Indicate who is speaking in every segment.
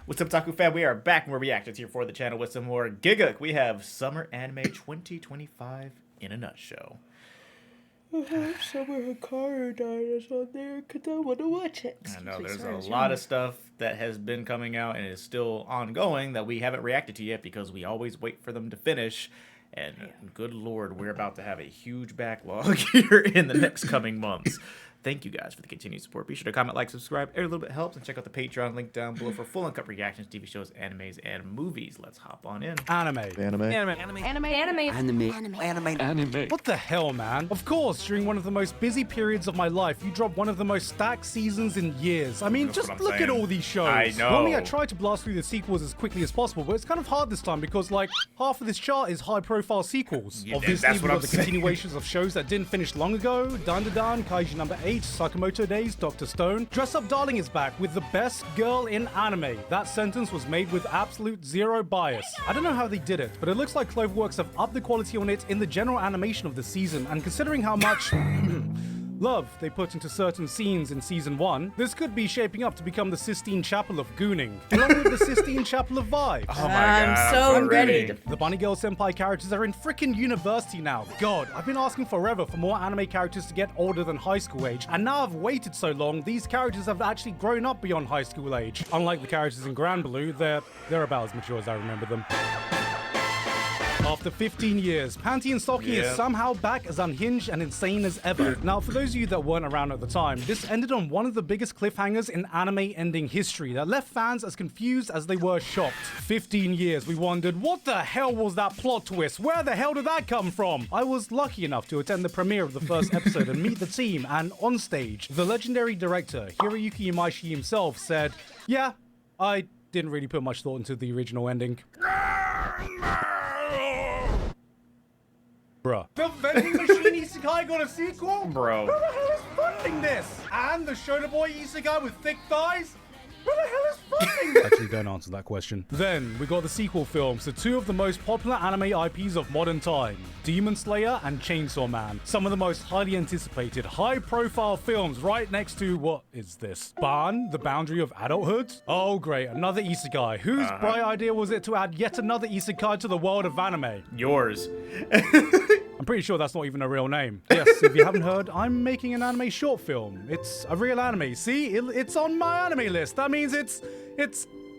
Speaker 1: What's up, Otaku fam? We are back and we're reacting here for the channel with some more Gigguk. We have Summer Anime 2025 in a nutshell.
Speaker 2: I hope Summer Hikaru died is on there because I want to watch it.
Speaker 1: I know there's a lot of stuff that has been coming out and is still ongoing that we haven't reacted to yet because we always wait for them to finish. And good lord, we're about to have a huge backlog here in the next coming months. Thank you guys for the continued support. Be sure to comment, like, subscribe. Every little bit helps. And check out the Patreon link down below for full uncut reactions, TV shows, animes, and movies. Let's hop on in.
Speaker 3: Anime.
Speaker 4: What the hell, man? Of course, during one of the most busy periods of my life, you dropped one of the most stacked seasons in years. I mean,
Speaker 1: That's
Speaker 4: just
Speaker 1: what I'm
Speaker 4: look
Speaker 1: saying.
Speaker 4: at all these shows.
Speaker 1: I know.
Speaker 4: Normally, I try to blast through the sequels as quickly as possible, but it's kind of hard this time because, like, half of this chart is high-profile sequels.
Speaker 1: Yeah,
Speaker 4: Obviously,
Speaker 1: that's what
Speaker 4: we've
Speaker 1: I'm
Speaker 4: got the
Speaker 1: saying.
Speaker 4: continuations of shows that didn't finish long ago. Dandadan, Kaiji number 8, Sakamoto Days, Dr. Stone. Dress Up Darling is back with the best girl in anime. That sentence was made with absolute zero bias. I don't know how they did it, but it looks like Cloverworks have upped the quality on it in the general animation of the season, and considering how much love they put into certain scenes in season 1, this could be shaping up to become the Sistine Chapel of Gooning, along with the Sistine Chapel of Vibes.
Speaker 1: Oh my god,
Speaker 2: I'm so ready to...
Speaker 4: The Bunny Girl Senpai characters are in frickin' university now. God, I've been asking forever for more anime characters to get older than high school age, and now I've waited so long, these characters have actually grown up beyond high school age. Unlike the characters in Grand Blue, they're about as mature as I remember them. After 15 years, Panty and Stocking is somehow back as unhinged and insane as ever. Now, for those of you that weren't around at the time, this ended on one of the biggest cliffhangers in anime ending history that left fans as confused as they were shocked. 15 years, we wondered, what the hell was that plot twist? Where the hell did that come from? I was lucky enough to attend the premiere of the first episode and meet the team, and on stage, the legendary director, Hiroyuki Imaishi himself, said, yeah, I didn't really put much thought into the original ending. Bruh. The vending machine isekai got a sequel?
Speaker 1: Bro.
Speaker 4: Who the hell is funding this? And the Shonen boy isekai with thick thighs? Who the hell is funding? Actually, don't answer that question. Then, we got the sequel films to two of the most popular anime IPs of modern time, Demon Slayer and Chainsaw Man. Some of the most highly anticipated, high-profile films right next to, what is this? Ban, the boundary of adulthood? Oh great, another isekai. Whose bright idea was it to add yet another isekai to the world of anime?
Speaker 1: Yours.
Speaker 4: I'm pretty sure that's not even a real name. Yes, if you haven't heard, I'm making an anime short film. It's a real anime. See, it's on my anime list. That means it's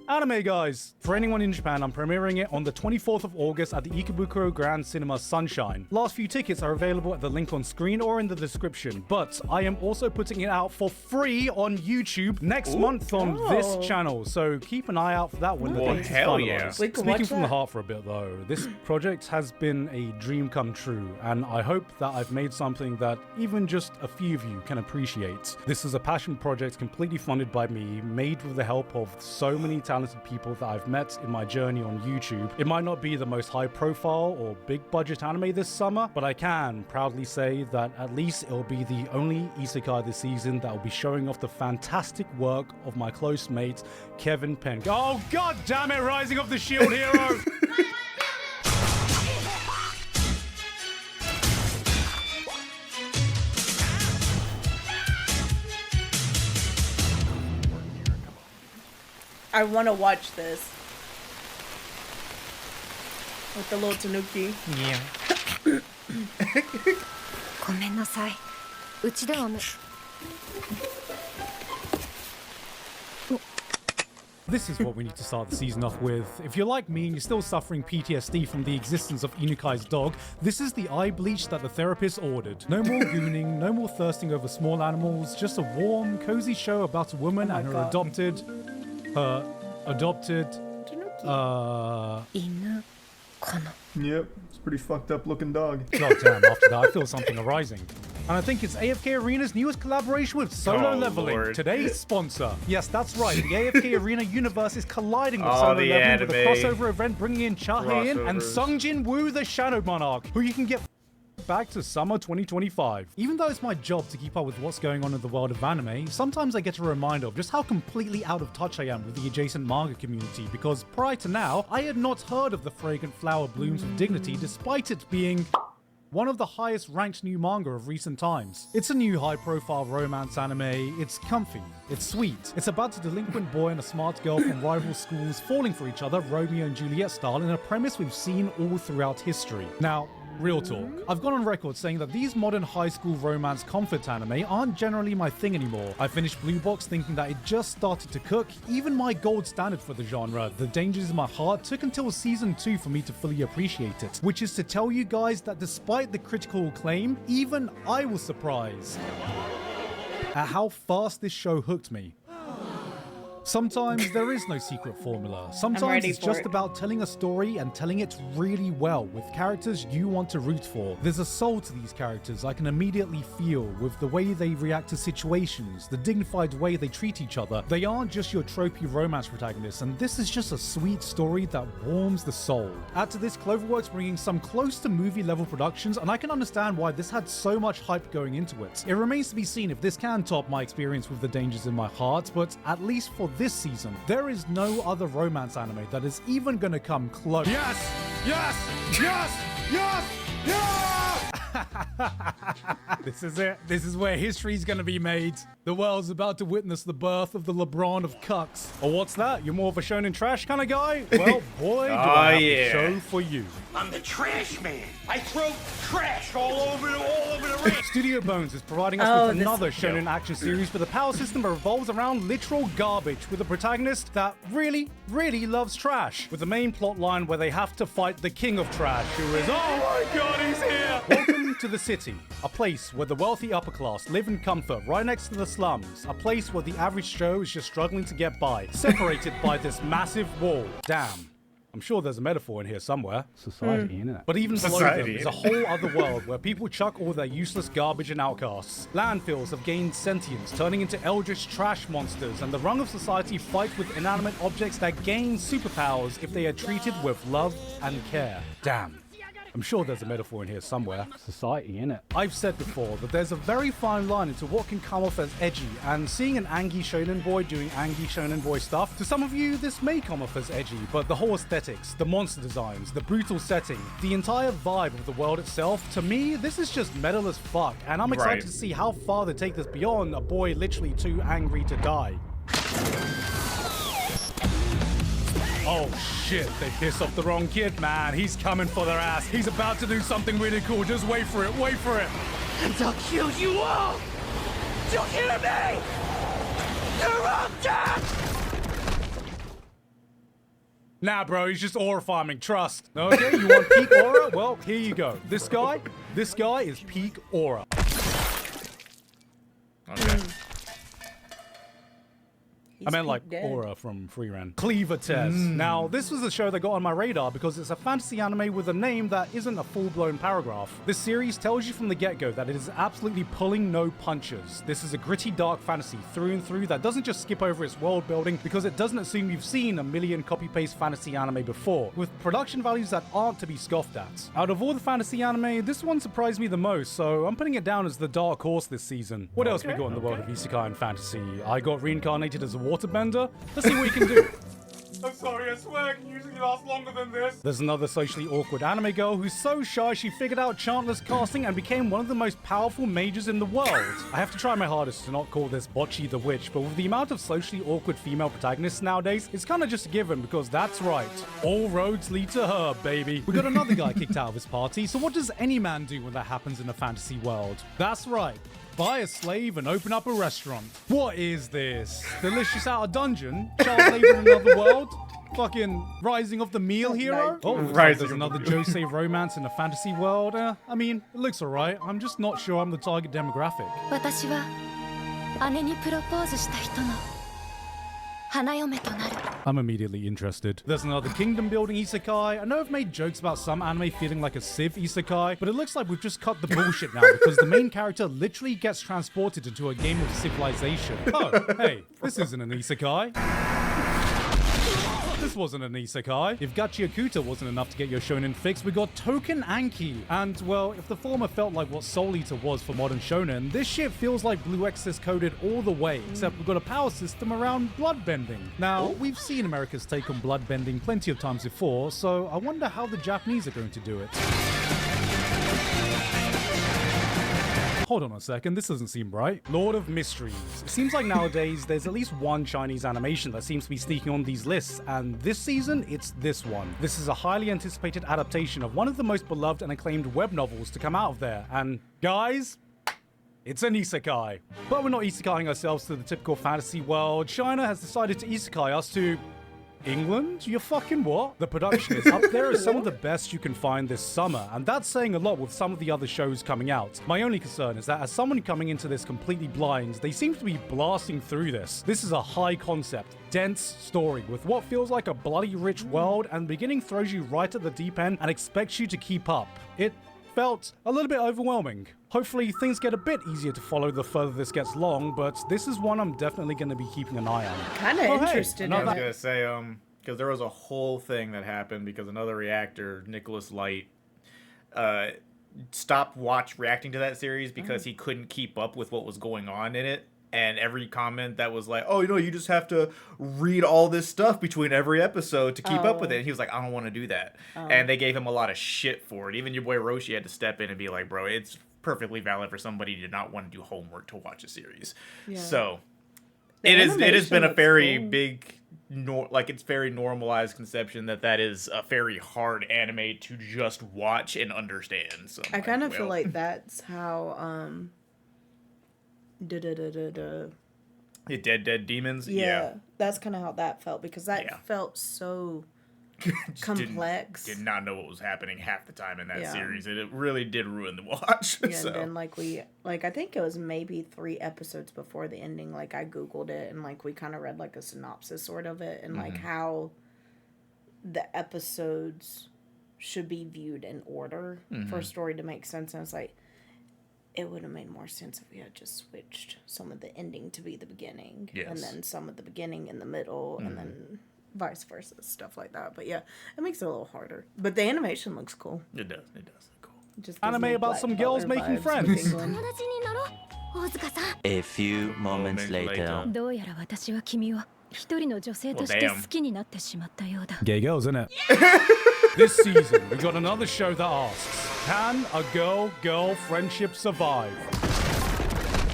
Speaker 4: anime, guys. For anyone in Japan, I'm premiering it on the 24th of August at the Ikebukuro Grand Cinema Sunshine. Last few tickets are available at the link on screen or in the description, but I am also putting it out for free on YouTube next month on this channel, so keep an eye out for that when the date is
Speaker 1: hell yeah.
Speaker 4: finalized.
Speaker 2: We can
Speaker 4: Speaking
Speaker 2: watch
Speaker 4: from the
Speaker 2: that.
Speaker 4: heart for a bit though, this project has been a dream come true, and I hope that I've made something that even just a few of you can appreciate. This is a passion project completely funded by me, made with the help of so many talented people that I've met in my journey on YouTube. It might not be the most high profile or big budget anime this summer, but I can proudly say that at least it'll be the only isekai this season that will be showing off the fantastic work of my close mate, Kevin Penn. Oh god damn it, Rising of the Shield Hero!
Speaker 2: I want to watch this. With the little tanuki.
Speaker 1: Yeah.
Speaker 5: ごめんなさい。うちではね。
Speaker 4: This is what we need to start the season off with. If you're like me and you're still suffering PTSD from the existence of Inukai's dog, this is the eye bleach that the therapist ordered. No more gooning, no more thirsting over small animals, just a warm, cozy show about a woman and her adopted...
Speaker 5: 犬かな。
Speaker 6: Yep, it's a pretty fucked up looking dog.
Speaker 4: God damn, after that I feel something arising. And I think it's AFK Arena's newest collaboration with Solo
Speaker 1: Oh,
Speaker 4: Leveling,
Speaker 1: Lord.
Speaker 4: today's sponsor. Yes, that's right, the AFK Arena universe is colliding with
Speaker 1: Oh,
Speaker 4: Solo
Speaker 1: the
Speaker 4: Leveling with a
Speaker 1: anime.
Speaker 4: crossover event bringing in Cha-Hae-in and
Speaker 1: Crossovers.
Speaker 4: Sungjin Woo the Shadow Monarch, who you can get back to summer 2025. Even though it's my job to keep up with what's going on in the world of anime, sometimes I get a reminder of just how completely out of touch I am with the adjacent manga community, because prior to now, I had not heard of the fragrant flower blooms of dignity despite it being one of the highest ranked new manga of recent times. It's a new high-profile romance anime. It's comfy. It's sweet. It's about a delinquent boy and a smart girl from rival schools falling for each other, Romeo and Juliet style, in a premise we've seen all throughout history. Now, real talk. I've gone on record saying that these modern high school romance comfort anime aren't generally my thing anymore. I finished Blue Box thinking that it just started to cook. Even my gold standard for the genre, The Dangers in My Heart, took until season 2 for me to fully appreciate it. Which is to tell you guys that despite the critical acclaim, even I was surprised at how fast this show hooked me. Sometimes there is no secret formula. Sometimes it's just about telling a story and telling it really well with characters you want to root for. There's a soul to these characters I can immediately feel with the way they react to situations, the dignified way they treat each other. They aren't just your tropey romance protagonists, and this is just a sweet story that warms the soul. Add to this Cloverworks bringing some close to movie level productions, and I can understand why this had so much hype going into it. It remains to be seen if this can top my experience with The Dangers in My Heart, but at least for this season, there is no other romance anime that is even gonna come close. Yes! Yes! Yes! Yes! Yeah! This is it. This is where history's gonna be made. The world's about to witness the birth of the LeBron of cucks. Or what's that? You're more of a shonen trash kind of guy? Well, boy, do I have a show for you.
Speaker 7: I'm the trash man. I throw trash all over the ring.
Speaker 4: Studio Bones is providing us with another shonen action series with a power system that revolves around literal garbage with a protagonist that really, really loves trash. With the main plot line where they have to fight the king of trash, who is, oh my god, he's here! Welcome to the city, a place where the wealthy upper class live in comfort right next to the slums, a place where the average Joe is just struggling to get by, separated by this massive wall. Damn. I'm sure there's a metaphor in here somewhere. Society, innit? But even below them is a whole other world where people chuck all their useless garbage and outcasts. Landfills have gained sentience, turning into eldritch trash monsters, and the rung of society fight with inanimate objects that gain superpowers if they are treated with love and care. Damn. I'm sure there's a metaphor in here somewhere. Society, innit? I've said before that there's a very fine line into what can come off as edgy, and seeing an Angie shonen boy doing Angie shonen boy stuff, to some of you this may come off as edgy, but the whole aesthetics, the monster designs, the brutal setting, the entire vibe of the world itself, to me, this is just metal as fuck, and I'm excited to see how far they take this beyond a boy literally too angry to die. Oh shit, they pissed off the wrong kid, man. He's coming for their ass. He's about to do something really cool. Just wait for it, wait for it.
Speaker 7: And I'll kill you all. You hear me? You're all dead.
Speaker 4: Nah, bro, he's just aura farming, trust. Okay, you want peak aura? Well, here you go. This guy is peak aura.
Speaker 1: Okay.
Speaker 4: I meant like Aura from Freeran. Cleaver Test. Now, this was a show that got on my radar because it's a fantasy anime with a name that isn't a full-blown paragraph. This series tells you from the get-go that it is absolutely pulling no punches. This is a gritty, dark fantasy through and through that doesn't just skip over its world building because it doesn't assume you've seen a million copy-paste fantasy anime before, with production values that aren't to be scoffed at. Out of all the fantasy anime, this one surprised me the most, so I'm putting it down as the dark horse this season. What else we got in the world of isekai and fantasy? I got reincarnated as a waterbender. Let's see what we can do.
Speaker 8: I'm sorry, I swear I can usually last longer than this.
Speaker 4: There's another socially awkward anime girl who's so shy she figured out chantless casting and became one of the most powerful mages in the world. I have to try my hardest to not call this Bocchi the Witch, but with the amount of socially awkward female protagonists nowadays, it's kind of just a given because that's right. All roads lead to her, baby. We got another guy kicked out of his party, so what does any man do when that happens in a fantasy world? That's right. Buy a slave and open up a restaurant. What is this? Delicious out of dungeon? Child labor in another world? Fucking Rising of the Meal Hero? Oh, there's another Josei romance in a fantasy world. I mean, it looks alright. I'm just not sure I'm the target demographic.
Speaker 5: 私は姉にプロポーズした人の花嫁となる
Speaker 4: I'm immediately interested. There's another kingdom building isekai. I know I've made jokes about some anime feeling like a Civ isekai, but it looks like we've just cut the bullshit now because the main character literally gets transported into a game of civilization. Oh, hey, this isn't an isekai. This wasn't an isekai. If Gachi Akuta wasn't enough to get your shonen fix, we got Token Anki. And, well, if the former felt like what Soul Eater was for modern shonen, this shit feels like Blue Exorcist coded all the way, except we've got a power system around bloodbending. Now, we've seen America's take on bloodbending plenty of times before, so I wonder how the Japanese are going to do it. Hold on a second, this doesn't seem right. Lord of Mysteries. It seems like nowadays there's at least one Chinese animation that seems to be sneaking on these lists, and this season it's this one. This is a highly anticipated adaptation of one of the most beloved and acclaimed web novels to come out of there, and guys, it's an isekai. But we're not isekaiing ourselves to the typical fantasy world. China has decided to isekai us to England? You fucking what? The production is up there as some of the best you can find this summer, and that's saying a lot with some of the other shows coming out. My only concern is that as someone coming into this completely blind, they seem to be blasting through this. This is a high concept, dense story with what feels like a bloody rich world, and the beginning throws you right at the deep end and expects you to keep up. It felt a little bit overwhelming. Hopefully things get a bit easier to follow the further this gets long, but this is one I'm definitely going to be keeping an eye on.
Speaker 2: Kind of interested in
Speaker 1: I was
Speaker 2: it.
Speaker 1: gonna say, because there was a whole thing that happened because another reactor, Nicholas Light, stopped reacting to that series because he couldn't keep up with what was going on in it. And every comment that was like, oh, you just have to read all this stuff between every episode to keep up with it. And he was like, I don't want to do that. And they gave him a lot of shit for it. Even your boy Roshi had to step in and be like, bro, it's perfectly valid for somebody to not want to do homework to watch a series. Yeah. So it has been a very big, it's very normalized conception that is a very hard anime to just watch and understand. So
Speaker 2: I kind of feel like that's how Dead
Speaker 1: Demons.
Speaker 2: Yeah, that's kind of how that felt, because that felt so complex.
Speaker 1: Did not know what was happening half the time in that series, and it really did ruin the watch.
Speaker 2: Yeah, so. And then I think it was maybe 3 episodes before the ending. Like I googled it and we kind of read a synopsis sort of it, and how the episodes should be viewed in order for a story to make sense. And it's like, it would have made more sense if we had just switched some of the ending to be the beginning, and then some of the beginning in the middle, and then vice versa, stuff like that. But yeah, it makes it a little harder. But the animation looks cool.
Speaker 1: It does look cool.
Speaker 2: Just
Speaker 4: anime about some girls making friends.
Speaker 3: A few moments later.
Speaker 4: Gay girls, innit? This season, we got another show that asks, can a girl friendship survive?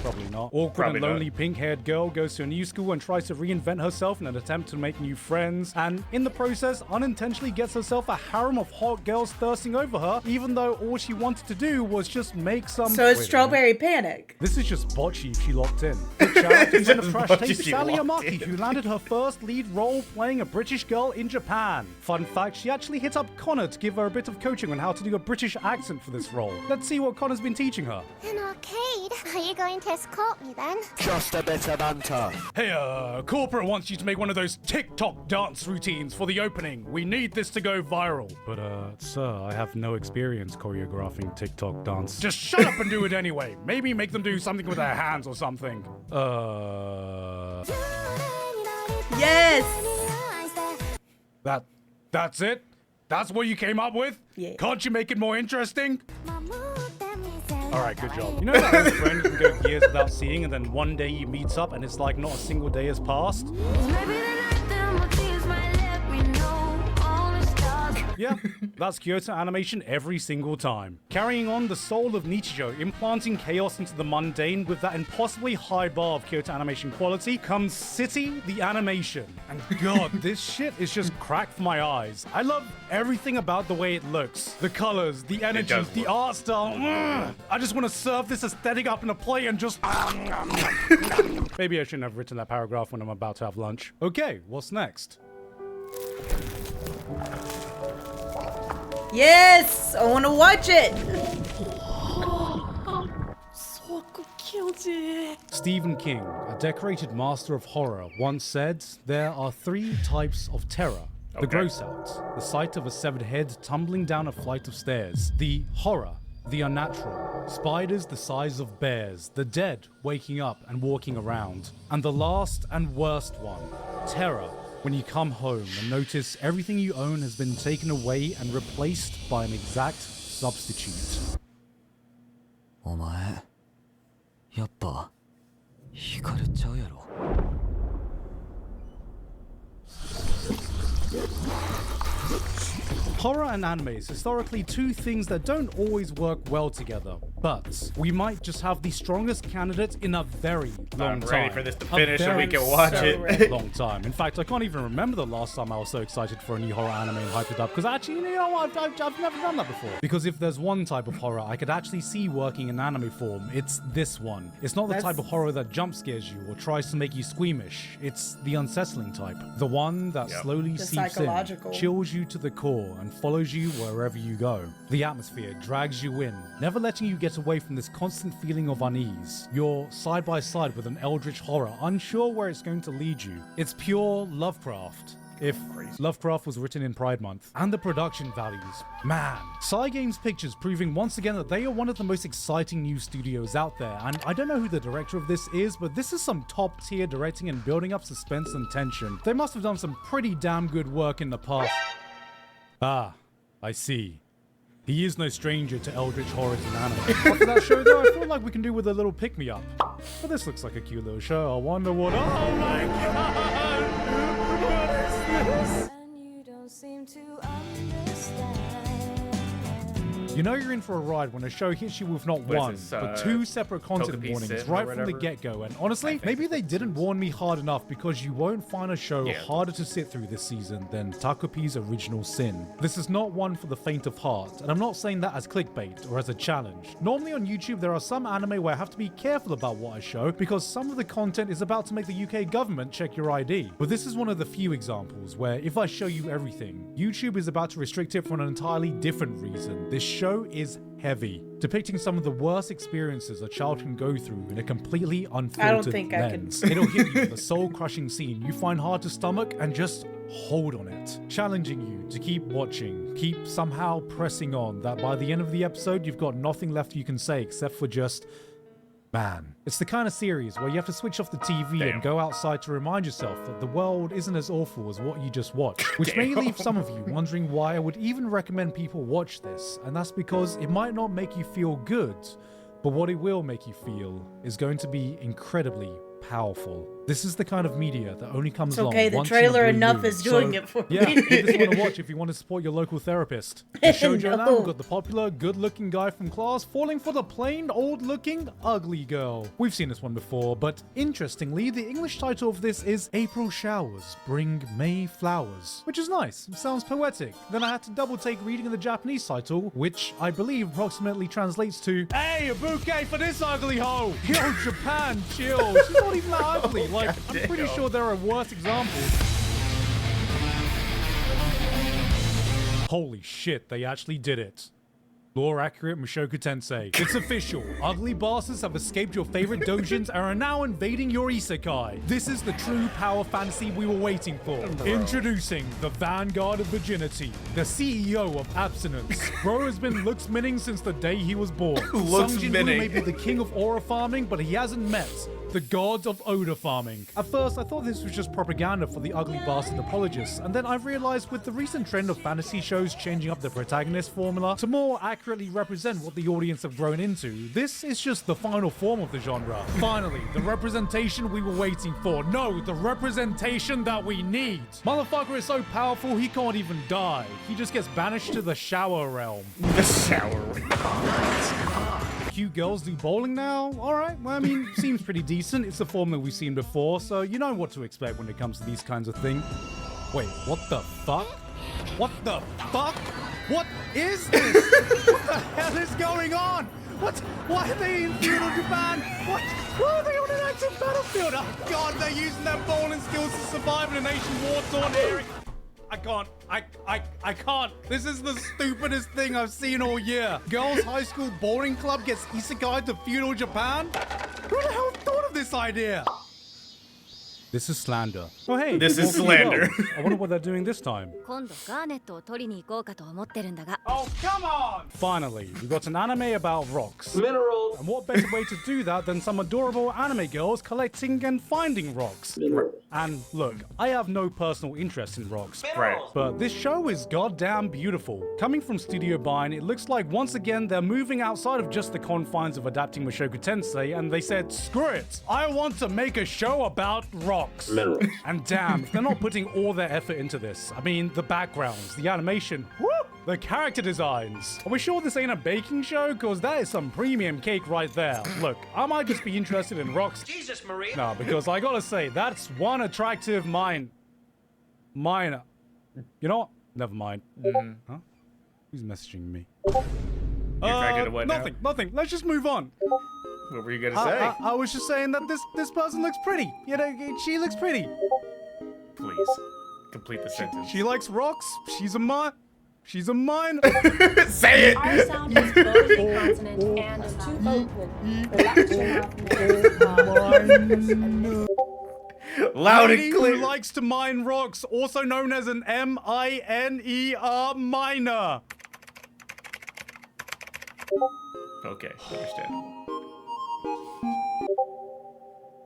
Speaker 4: Probably not. Awkward and lonely pink-haired girl goes to a new school and tries to reinvent herself in an attempt to make new friends, and in the process unintentionally gets herself a harem of hot girls thirsting over her, even though all she wanted to do was just make some...
Speaker 2: So it's Strawberry Panic.
Speaker 4: This is just bocce if she locked in. Shout out to friend of Trash Taste Sally Amaki, who landed her first lead role playing a British girl in Japan. Fun fact, she actually hit up Connor to give her a bit of coaching on how to do a British accent for this role. Let's see what Connor's been teaching her.
Speaker 9: An arcade? Are you going to escort me then?
Speaker 3: Just a bit of banter.
Speaker 4: Hey, corporate wants you to make one of those TikTok dance routines for the opening. We need this to go viral. But, sir, I have no experience choreographing TikTok dance. Just shut up and do it anyway. Maybe make them do something with their hands or something.
Speaker 2: Yes!
Speaker 4: That's it? That's what you came up with?
Speaker 2: Yeah.
Speaker 4: Can't you make it more interesting? Alright, good job. You know that old friend you can go years without seeing, and then one day you meet up and it's like not a single day has passed? Yeah, that's Kyoto Animation every single time. Carrying on the soul of Nichijou, implanting chaos into the mundane with that impossibly high bar of Kyoto Animation quality, comes City the Animation. And god, this shit is just crack for my eyes. I love everything about the way it looks. The colors, the energy, the art style. I just want to serve this aesthetic up in a play and just... Maybe I shouldn't have written that paragraph when I'm about to have lunch. Okay, what's next?
Speaker 2: Yes! I want to watch it!
Speaker 4: Stephen King, a decorated master of horror, once said, there are 3 types of terror. The gross out, the sight of a severed head tumbling down a flight of stairs. The horror, the unnatural, spiders the size of bears, the dead waking up and walking around. And the last and worst one, terror, when you come home and notice everything you own has been taken away and replaced by an exact substitute.
Speaker 3: お前、やっぱ、惹かれちゃうやろ。
Speaker 4: Horror and anime is historically two things that don't always work well together, but we might just have the strongest candidate in a very long time.
Speaker 1: I'm ready for this to finish so we can watch it.
Speaker 4: Long time. In fact, I can't even remember the last time I was so excited for a new horror anime and hyped it up, because actually, you know what, I've never done that before. Because if there's one type of horror I could actually see working in anime form, it's this one. It's not the type of horror that jump scares you or tries to make you squeamish. It's the unsettling type. The one that slowly seeps in, chills you to the core, and follows you wherever you go. The atmosphere drags you in, never letting you get away from this constant feeling of unease. You're side by side with an eldritch horror, unsure where it's going to lead you. It's pure Lovecraft. If Lovecraft was written in Pride Month. And the production values. Man. Cygames Pictures proving once again that they are one of the most exciting new studios out there. And I don't know who the director of this is, but this is some top tier directing and building up suspense and tension. They must have done some pretty damn good work in the past. Ah, I see. He is no stranger to eldritch horrors and anime. After that show though, I feel like we can do with a little pick-me-up. But this looks like a cute little show. I wonder what... Oh my god! What is this? And you don't seem to understand. You know you're in for a ride when a show hits you with not one, but two separate content warnings right from the get-go. And honestly, maybe they didn't warn me hard enough, because you won't find a show harder to sit through this season than Takupi's Original Sin. This is not one for the faint of heart, and I'm not saying that as clickbait or as a challenge. Normally on YouTube, there are some anime where I have to be careful about what I show, because some of the content is about to make the UK government check your ID. But this is one of the few examples where if I show you everything, YouTube is about to restrict it for an entirely different reason. This show is heavy, depicting some of the worst experiences a child can go through in a completely unfiltered lens. It'll hit you with a soul-crushing scene you find hard to stomach and just hold on it, challenging you to keep watching, keep somehow pressing on, that by the end of the episode you've got nothing left you can say except for just... Man. It's the kind of series where you have to switch off the TV and go outside to remind yourself that the world isn't as awful as what you just watched. Which may leave some of you wondering why I would even recommend people watch this, and that's because it might not make you feel good, but what it will make you feel is going to be incredibly powerful. This is the kind of media that only comes along
Speaker 2: the
Speaker 4: once
Speaker 2: trailer
Speaker 4: in a blue
Speaker 2: enough
Speaker 4: moon.
Speaker 2: is doing it for me.
Speaker 4: Yeah, give this one a watch if you want to support your local therapist. The shoujo now got the popular, good-looking guy from class falling for the plain, old-looking, ugly girl. We've seen this one before, but interestingly, the English title of this is April Showers Bring May Flowers, which is nice. It sounds poetic. Then I had to double-take reading the Japanese title, which I believe approximately translates to, "Hey, a bouquet for this ugly hoe! Yo, Japan, chill. She's not even that ugly. Like, I'm pretty sure there are worse examples." Holy shit, they actually did it. Lore accurate Mushoku Tensei. It's official. Ugly bastards have escaped your favorite dojins and are now invading your isekai. This is the true power fantasy we were waiting for. Introducing the Vanguard of Virginity, the CEO of Abstinence. Bro has been looks-minning since the day he was born. Sung Jin-woo may be the king of aura farming, but he hasn't met the gods of odor farming. At first, I thought this was just propaganda for the ugly bastard apologists, and then I've realized with the recent trend of fantasy shows changing up the protagonist formula to more accurately represent what the audience have grown into, this is just the final form of the genre. Finally, the representation we were waiting for. No, the representation that we need. Motherfucker is so powerful, he can't even die. He just gets banished to the shower realm.
Speaker 1: The shower realm.
Speaker 4: Cute girls do bowling now? Alright, well, I mean, seems pretty decent. It's a formula we've seen before, so you know what to expect when it comes to these kinds of things. Wait, what the fuck? What the fuck? What is this? What the hell is going on? What? Why are they in feudal Japan? What? Why are they on an active battlefield? Oh god, they're using their bowling skills to survive in a nation war-torn area. I can't. I can't. This is the stupidest thing I've seen all year. Girls' high school bowling club gets isekai to feudal Japan? Who the hell thought of this idea? This is slander. Oh hey,
Speaker 1: this is slander.
Speaker 4: I wonder what they're doing this time.
Speaker 5: Oh,
Speaker 8: come on!
Speaker 4: Finally, we got an anime about rocks.
Speaker 8: Minerals.
Speaker 4: And what better way to do that than some adorable anime girls collecting and finding rocks? And look, I have no personal interest in rocks.
Speaker 1: Right.
Speaker 4: But this show is goddamn beautiful. Coming from Studio Bind, it looks like once again they're moving outside of just the confines of adapting Mushoku Tensei, and they said, screw it, I want to make a show about rocks.
Speaker 8: Minerals.
Speaker 4: And damn, if they're not putting all their effort into this. I mean, the backgrounds, the animation, whoop! the character designs. Are we sure this ain't a baking show? Because that is some premium cake right there. Look, I might just be interested in rocks.
Speaker 7: Jesus, Maria.
Speaker 4: No, because I gotta say, that's one attractive minor. You know what? Never mind. Huh? Who's messaging me?
Speaker 1: You're attracted to what now?
Speaker 4: Nothing. Let's just move on.
Speaker 1: What were you gonna say?
Speaker 4: I was just saying that this person looks pretty. You know, she looks pretty.
Speaker 1: Please, complete the sentence.
Speaker 4: She likes rocks. She's a mine.
Speaker 1: Say it!
Speaker 10: Our sound is both a consonant and a vowel.
Speaker 1: Loud
Speaker 4: Lady
Speaker 1: and clear.
Speaker 4: who likes to mine rocks, also known as an M-I-N-E-R miner.
Speaker 1: Okay, understandable.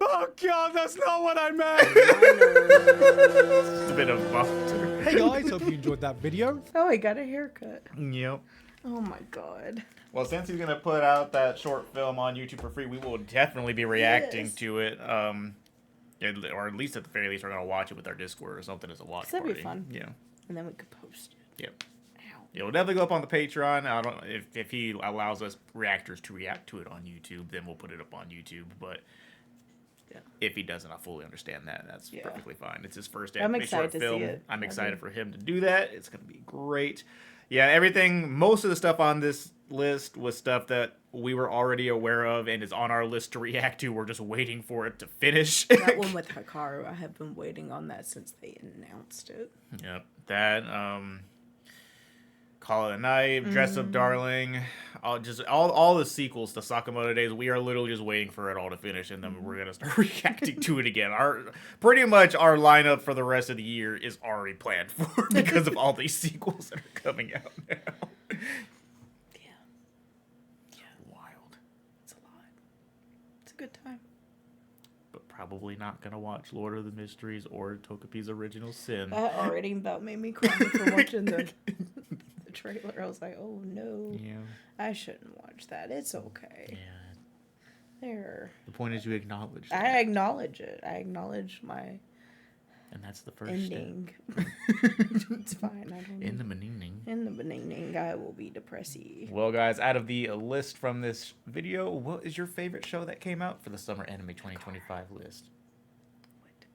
Speaker 4: Oh god, that's not what I meant!
Speaker 1: It's a bit of butter.
Speaker 4: Hey guys, hope you enjoyed that video.
Speaker 2: Oh, he got a haircut.
Speaker 1: Yep.
Speaker 2: Oh my god.
Speaker 1: Well, since he's gonna put out that short film on YouTube for free, we will definitely be reacting
Speaker 2: Yes.
Speaker 1: to it. Or at least at the very least, we're gonna watch it with our Discord or something as a watch
Speaker 2: That'd
Speaker 1: party.
Speaker 2: be fun.
Speaker 1: Yeah.
Speaker 2: And then we could post it.
Speaker 1: Yep.
Speaker 2: Ow.
Speaker 1: It'll definitely go up on the Patreon. I don't if he allows us reactors to react to it on YouTube, then we'll put it up on YouTube. But if he doesn't, I fully understand that. That's perfectly fine. It's his first
Speaker 2: I'm
Speaker 1: short
Speaker 2: excited to
Speaker 1: film.
Speaker 2: see it.
Speaker 1: I'm excited for him to do that. It's gonna be great. Yeah, most of the stuff on this list was stuff that we were already aware of and is on our list to react to. We're just waiting for it to finish.
Speaker 2: That one with Hikaru, I have been waiting on that since they announced it.
Speaker 1: Yep. That, Call It a Night, Dress Up Darling, all the sequels to Sakamoto Days. We are literally just waiting for it all to finish, and then we're gonna start reacting to it again. Pretty much our lineup for the rest of the year is already planned for because of all these sequels that are coming out now. Wild.
Speaker 2: It's a lot. It's a good time.
Speaker 1: But probably not gonna watch Lord of the Mysteries or Togepi's Original Sin.
Speaker 2: That already about made me cry for watching the trailer. I was like, oh no.
Speaker 1: Yeah.
Speaker 2: I shouldn't watch that. It's okay.
Speaker 1: Yeah.
Speaker 2: There.
Speaker 1: The point is you acknowledge that.
Speaker 2: I acknowledge it. I acknowledge my
Speaker 1: And that's the first
Speaker 2: ending.
Speaker 1: step.
Speaker 2: It's fine. I don't
Speaker 1: In the beginning.
Speaker 2: In the beginning, I will be depressy.
Speaker 1: Well, guys, out of the list from this video, what is your favorite show that came out for the Summer Anime 2025 list?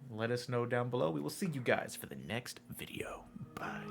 Speaker 1: Let us know down below. We will see you guys for the next video. Bye.